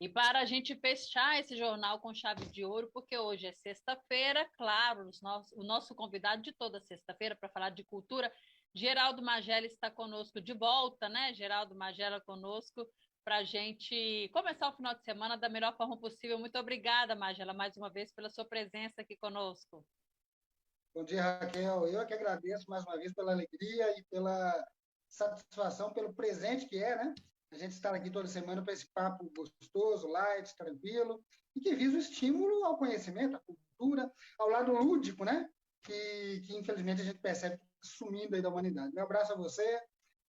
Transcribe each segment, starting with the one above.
E para a gente fechar esse jornal com chave de ouro, porque hoje é sexta-feira, claro, o nosso convidado de toda sexta-feira para falar de cultura, Geraldo Magela está conosco de volta, né? Geraldo Magela conosco para a gente começar o final de semana da melhor forma possível. Muito obrigada, Magela, mais uma vez pela sua presença aqui conosco. Bom dia, Raquel. Eu que agradeço mais uma vez pela alegria e pela satisfação, pelo presente que é, né? A gente estar aqui toda semana para esse papo gostoso, light, tranquilo, e que visa o estímulo ao conhecimento, à cultura, ao lado lúdico, né? Que infelizmente a gente percebe sumindo aí da humanidade. Meu abraço a você,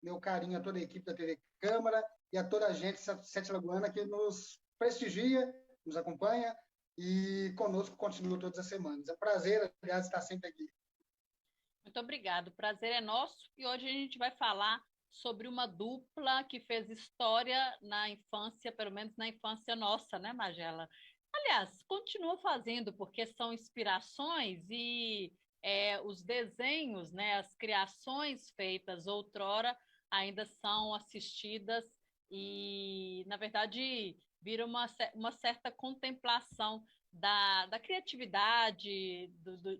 meu carinho a toda a equipe da TV Câmara e a toda a gente Sete Lagoana que nos prestigia, nos acompanha e conosco continua todas as semanas. É um prazer, aliás, estar sempre aqui. Muito obrigado. O prazer é nosso e hoje a gente vai falar sobre uma dupla que fez história na infância, pelo menos na infância nossa, né, Magela? Aliás, continua fazendo, porque são inspirações e os desenhos, né, as criações feitas outrora ainda são assistidas e, na verdade, vira uma certa contemplação da criatividade,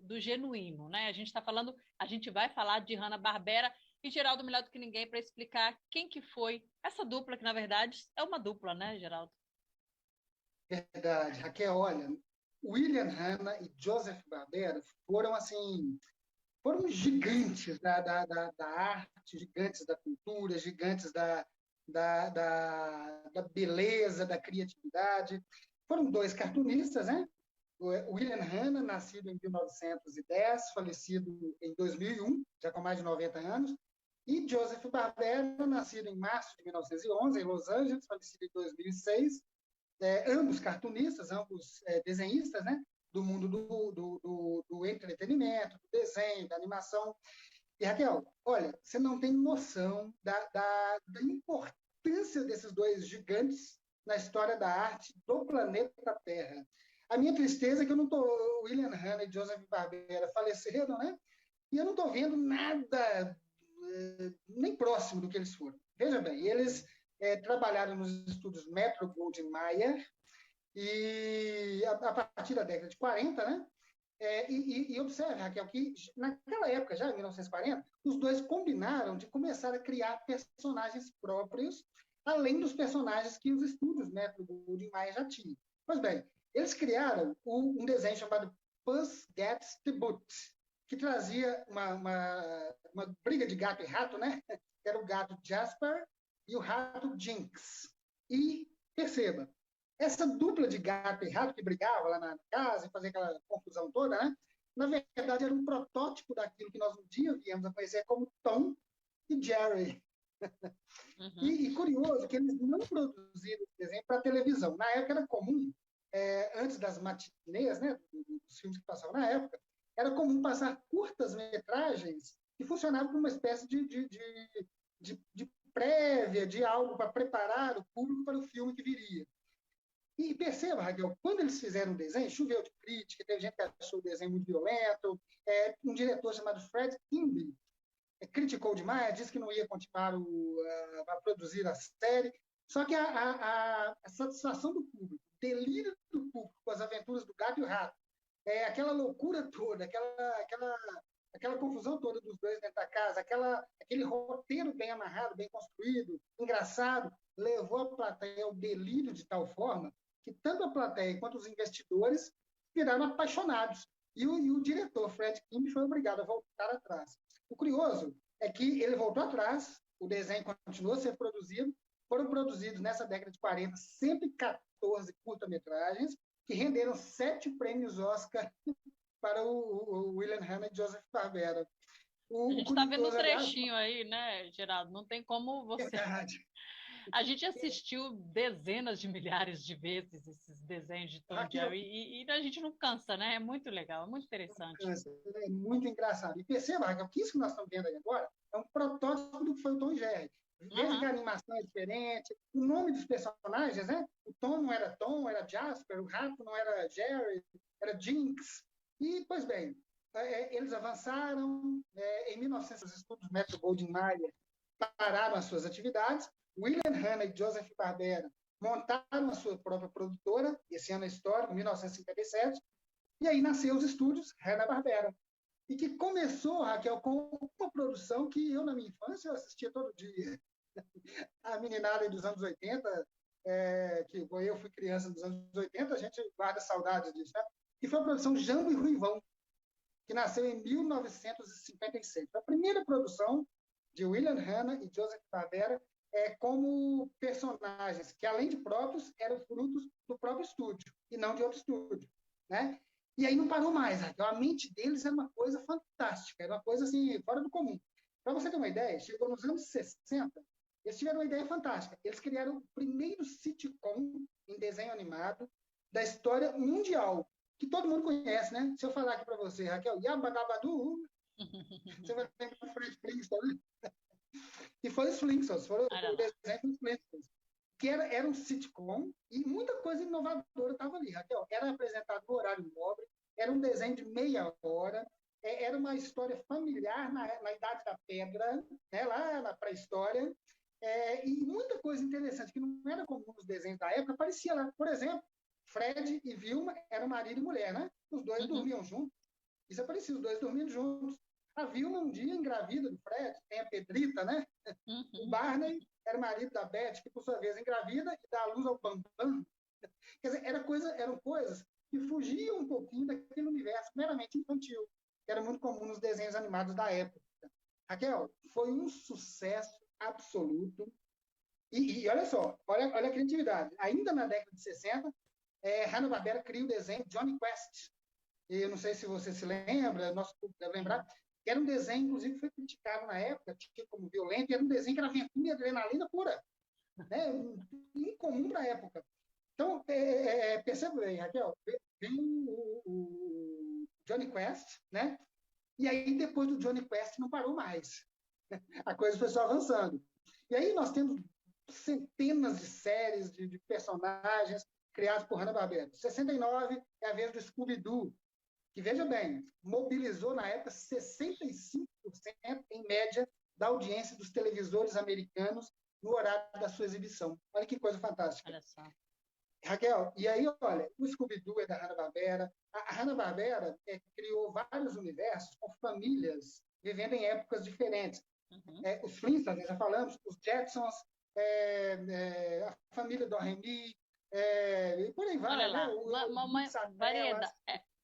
do genuíno, né? A gente está falando, a gente vai falar de Hanna-Barbera e Geraldo melhor do que ninguém para explicar quem que foi essa dupla, que na verdade é uma dupla, né, Geraldo? Verdade. Raquel, olha, William Hanna e Joseph Barbera foram, assim, foram gigantes da arte, gigantes da cultura, gigantes da beleza, da criatividade. Foram dois cartunistas, né? O William Hanna, nascido em 1910, falecido em 2001, já com mais de 90 anos, e Joseph Barbera, nascido em março de 1911, em Los Angeles, falecido em 2006, ambos cartunistas, ambos desenhistas, né? Do mundo do entretenimento, do desenho, da animação. E, Raquel, olha, você não tem noção da importância desses dois gigantes na história da arte do planeta Terra. A minha tristeza é que eu não estou. William Hanna e Joseph Barbera faleceram, né? E eu não estou vendo nada nem próximo do que eles foram. Veja bem, eles trabalharam nos estúdios Metro Goldwyn Mayer e a partir da década de 40, né? E observe, Raquel, que naquela época, já em 1940, os dois combinaram de começar a criar personagens próprios, além dos personagens que os estúdios Metro Goldwyn Mayer já tinham. Pois bem, eles criaram um desenho chamado Puss Gets the Boot, que trazia uma briga de gato e rato, né? Era o gato Jasper e o rato Jinx. E perceba, essa dupla de gato e rato que brigava lá na casa e fazia aquela confusão toda, né? Na verdade, era um protótipo daquilo que nós um dia viemos a conhecer como Tom e Jerry. Uhum. E curioso que eles não produziram esse desenho para televisão. Na época era comum, antes das matinês, né, dos filmes que passavam na época, era comum passar curtas-metragens que funcionavam como uma espécie de prévia, de algo para preparar o público para o filme que viria. E perceba, Raquel, quando eles fizeram o desenho, choveu de crítica, teve gente que achou o desenho muito violento, um diretor chamado Fred Kimby criticou demais, disse que não ia continuar a produzir a série, só que a satisfação do público, o delírio do público com as aventuras do gato e o rato, aquela loucura toda, aquela confusão toda dos dois dentro da casa, aquele roteiro bem amarrado, bem construído, engraçado, levou a plateia ao delírio de tal forma que tanto a plateia quanto os investidores viraram apaixonados. E o diretor, Fred Kim, foi obrigado a voltar atrás. O curioso é que ele voltou atrás, o desenho continuou a ser produzido, foram produzidos nessa década de 40 114 curta-metragens, que renderam 7 prêmios Oscar para o William Hanna e Joseph Barbera. A O gente está vendo um curioso, aliás, trechinho aí, né, Geraldo? Não tem como é você. verdade. A gente assistiu dezenas de milhares de vezes esses desenhos de Tom e Raquel, Jerry e a gente não cansa, né? É muito legal, é muito interessante. câncer, é muito engraçado. E perceba, Raquel, que isso que nós estamos vendo aí agora é um protótipo do que foi o Tom e Jerry. Veja que Uhum. a animação é diferente, o nome dos personagens, né? O Tom não era Tom, era Jasper, o rato não era Jerry, era Jinx. E, pois bem, eles avançaram, em 1900 os estudos Metro Goldwyn Mayer pararam as suas atividades, William Hanna e Joseph Barbera montaram a sua própria produtora, esse ano é histórico, 1957, e aí nasceu os estúdios Hanna-Barbera. E que começou, Raquel, com uma produção que eu, na minha infância, eu assistia todo dia. A meninada dos anos 80, que eu fui criança dos anos 80, a gente guarda saudades disso, né? E foi a produção Jambo e Ruivão, que nasceu em 1956. A primeira produção de William Hanna e Joseph Barbera como personagens que, além de próprios, eram frutos do próprio estúdio e não de outro estúdio, né? E aí não parou mais, Raquel. A mente deles era uma coisa fantástica, era uma coisa assim, fora do comum. Para você ter uma ideia, chegou nos anos 60, eles tiveram uma ideia fantástica. Eles criaram o primeiro sitcom em desenho animado da história mundial, que todo mundo conhece, né? Se eu falar aqui para você, Raquel, Yabadabadu, você vai lembrar do Fred Flintstone, né? E foi os Flintstones, foi o desenho dos Flintstones, que era um sitcom e muita coisa inovadora estava ali, Raquel. Era apresentado no horário nobre, era um desenho de meia hora, era uma história familiar na Idade da Pedra, né, lá na pré-história, e muita coisa interessante que não era comum nos desenhos da época aparecia lá. Por exemplo, Fred e Vilma eram marido e mulher, né? Os dois dormiam juntos. Isso aparecia, os dois dormindo juntos. A Vilma um dia engravida do Fred, tem a Pedrita, né? O Barney era marido da Beth, que por sua vez engravida e dá a luz ao Bambam. Quer dizer, eram coisas que fugiam um pouquinho daquele universo meramente infantil, que era muito comum nos desenhos animados da época. Raquel, foi um sucesso absoluto. E olha só, olha a criatividade. Ainda na década de 60, Hanna-Barbera cria o desenho Johnny Quest. E eu não sei se você se lembra, nosso público deve lembrar, que era um desenho, inclusive, que foi criticado na época, tido como violento, e era um desenho que era aventura e adrenalina pura, né? Incomum para a época. Então, perceba aí, Raquel, vem o Johnny Quest, né? E aí, depois do Johnny Quest, não parou mais. A coisa foi só avançando. E aí nós temos centenas de séries de personagens criados por Hanna-Barbera. 69 é a vez do Scooby-Doo, que, veja bem, mobilizou na época 65% em média da audiência dos televisores americanos no horário da sua exibição. Olha que coisa fantástica. Olha só. Raquel, e aí, olha, o Scooby-Doo é da Hanna-Barbera. A Hanna-Barbera criou vários universos com famílias vivendo em épocas diferentes. Os Flintstones, já falamos, os Jetsons, a família do Remy, e por aí vai. Olha lá, né? uma variedade.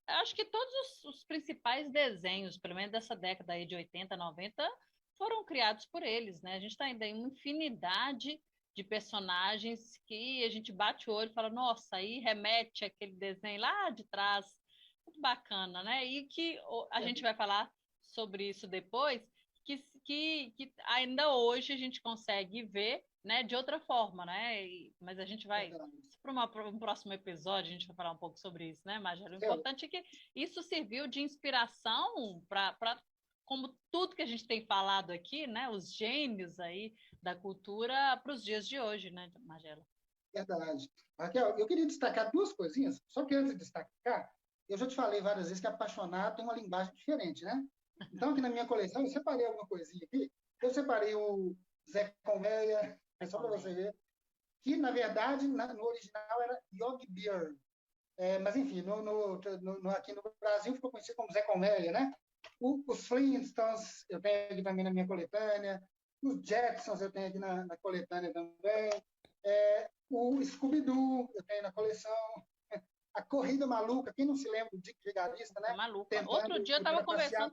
Acho que todos os principais desenhos, pelo menos dessa década aí de 80, 90, foram criados por eles, né? A gente está ainda em uma infinidade de personagens que a gente bate o olho e fala, nossa, aí remete aquele desenho lá de trás, muito bacana, né? E que a gente vai falar sobre isso depois, que ainda hoje a gente consegue ver, né, de outra forma, né? Mas a gente vai, para um próximo episódio, a gente vai falar um pouco sobre isso, né, Magela? O importante é que isso serviu de inspiração para como tudo que a gente tem falado aqui, né, os gênios aí da cultura para os dias de hoje, né, Magela? Verdade. Raquel, eu queria destacar duas coisinhas, só que antes de destacar, eu já te falei várias vezes que apaixonado tem uma linguagem diferente, né? Então, aqui na minha coleção, eu separei alguma coisinha aqui. Eu separei o Zé Colmeia, só para você ver, que, na verdade, no original era Yogi Bear. Mas, enfim, aqui no Brasil ficou conhecido como Zé Colmeia, né? Os Flintstones, eu tenho aqui também na minha coletânea. Os Jetsons, eu tenho aqui na coletânea também. O Scooby-Doo, eu tenho na coleção. A Corrida Maluca, quem não se lembra do Dick Vigarista, né? Maluca. Outro dia eu estava conversando.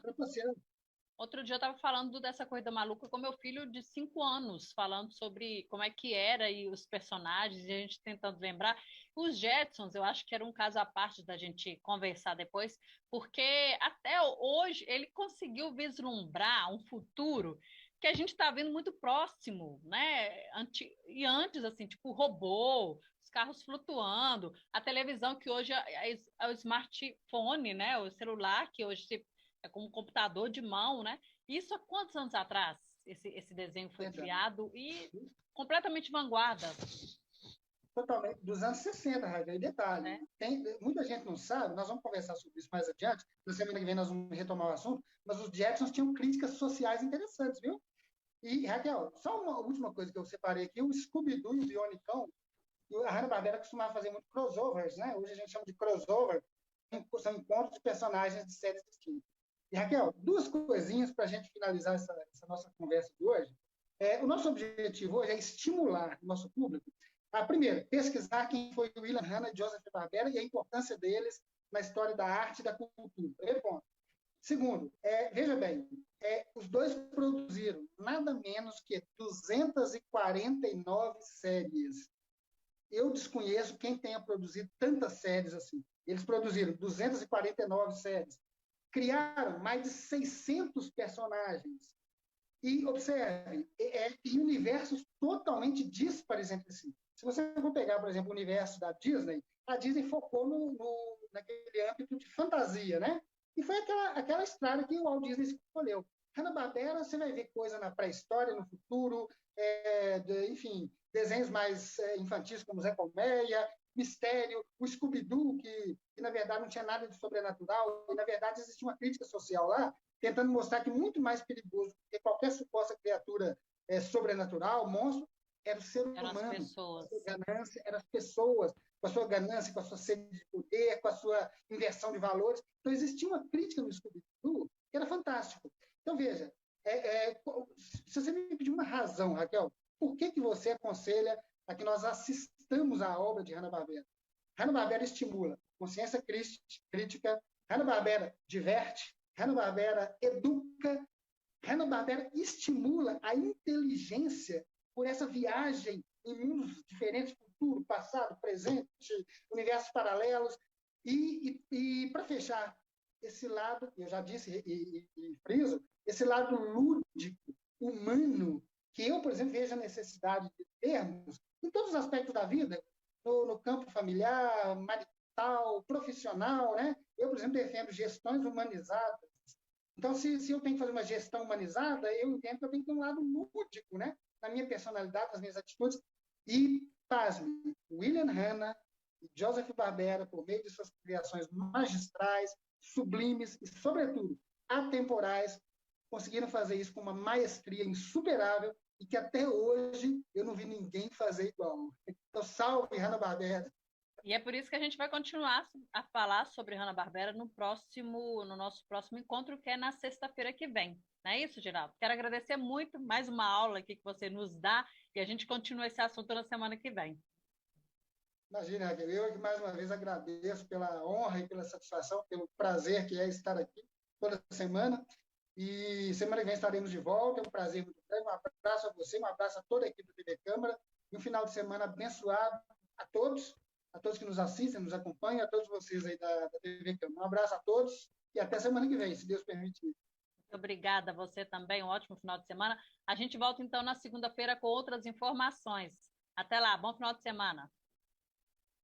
Outro dia eu estava falando dessa Corrida Maluca com meu filho de 5 anos, falando sobre como é que era e os personagens, e a gente tentando lembrar. Os Jetsons, eu acho que era um caso à parte da gente conversar depois, porque até hoje ele conseguiu vislumbrar um futuro que a gente está vendo muito próximo, né? E antes, assim, tipo robô, os carros flutuando, a televisão que hoje é o smartphone, né? O celular que hoje é como um computador de mão, né? Isso há quantos anos atrás esse desenho foi criado e completamente vanguarda? Totalmente, dos anos 60, Raquel, e detalhe, muita gente não sabe, nós vamos conversar sobre isso mais adiante, na semana que vem nós vamos retomar o assunto, mas os Jetsons tinham críticas sociais interessantes, viu? E, Raquel, só uma última coisa que eu separei aqui, o Scooby-Doo e o Bionicão, E a Hanna-Barbera costumava fazer muito crossovers, né? Hoje a gente chama de crossover, são encontros de personagens de séries distintas. E, Raquel, duas coisinhas para a gente finalizar essa nossa conversa de hoje. O nosso objetivo hoje é estimular o nosso público a, primeiro, pesquisar quem foi o William Hanna e Joseph Barbera e a importância deles na história da arte e da cultura. Primeiro ponto. Segundo, veja bem, os dois produziram nada menos que 249 séries. Eu desconheço quem tenha produzido tantas séries assim. Eles produziram 249 séries, criaram mais de 600 personagens. E observe, em universos totalmente díspares entre si. Se você for pegar, por exemplo, o universo da Disney, a Disney focou naquele âmbito de fantasia, né? E foi aquela estrada que o Walt Disney escolheu. Hanna-Barbera, você vai ver coisa na pré-história, no futuro, enfim, desenhos mais infantis como Zé Colmeia, Mistério, o Scooby-Doo, que na verdade não tinha nada de sobrenatural, e na verdade existia uma crítica social lá, tentando mostrar que muito mais perigoso que qualquer suposta criatura sobrenatural, monstro, era o ser humano, Eram as pessoas. a sua ganância, eram as pessoas, com a sua ganância, com a sua sede de poder, com a sua inversão de valores. Então, existia uma crítica no Scooby-Doo que era fantástico. Então, veja, se você me pedir uma razão, Raquel, por que você aconselha a que nós assistamos à obra de Hanna-Barbera? Hanna-Barbera estimula consciência crítica, Hanna-Barbera diverte, Hanna-Barbera educa, Hanna-Barbera estimula a inteligência por essa viagem em mundos diferentes, futuro, passado, presente, universos paralelos. E para fechar, esse lado, eu já disse e friso, esse lado lúdico, humano, que eu, por exemplo, vejo a necessidade de termos em todos os aspectos da vida, no campo familiar, marital, profissional, né? Eu, por exemplo, defendo gestões humanizadas. Então, se eu tenho que fazer uma gestão humanizada, eu entendo que eu tenho que ter um lado lúdico, né? Na minha personalidade, nas minhas atitudes. E, pasme, William Hanna e Joseph Barbera, por meio de suas criações magistrais, sublimes e, sobretudo, atemporais, conseguiram fazer isso com uma maestria insuperável e que até hoje eu não vi ninguém fazer igual. Então, salve Hanna-Barbera! E é por isso que a gente vai continuar a falar sobre Hanna-Barbera no nosso próximo encontro, que é na sexta-feira que vem. Não é isso, Geraldo? Quero agradecer muito, mais uma aula aqui que você nos dá, e a gente continua esse assunto na semana que vem. Imagina, eu que mais uma vez agradeço pela honra e pela satisfação, pelo prazer que é estar aqui toda semana. E semana que vem estaremos de volta. É um prazer muito grande. Um abraço a você, um abraço a toda a equipe do TV Câmara. E um final de semana abençoado a todos que nos assistem, nos acompanham, a todos vocês aí da TV Câmara. Um abraço a todos e até semana que vem, se Deus permitir. Muito obrigada a você também. Um ótimo final de semana. A gente volta então na segunda-feira com outras informações. Até lá. Bom final de semana.